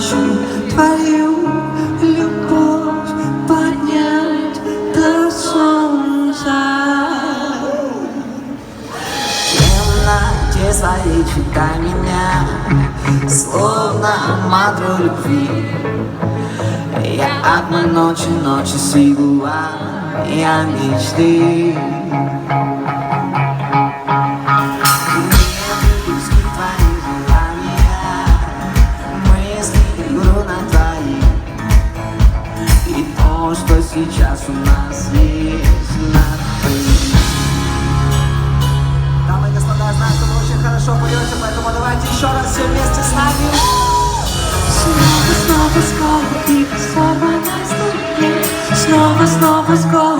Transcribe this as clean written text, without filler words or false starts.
хочу твою любовь поднять до солнца. В темноте своей читай меня, словно мантру любви. Я одной ночи сигула, я мечты. Что сейчас у нас есть на жизнь. Дамы и господа, я знаю, что вы очень хорошо поете, поэтому давайте еще раз все вместе с нами. Снова скоро и сорванная струя, снова скоро.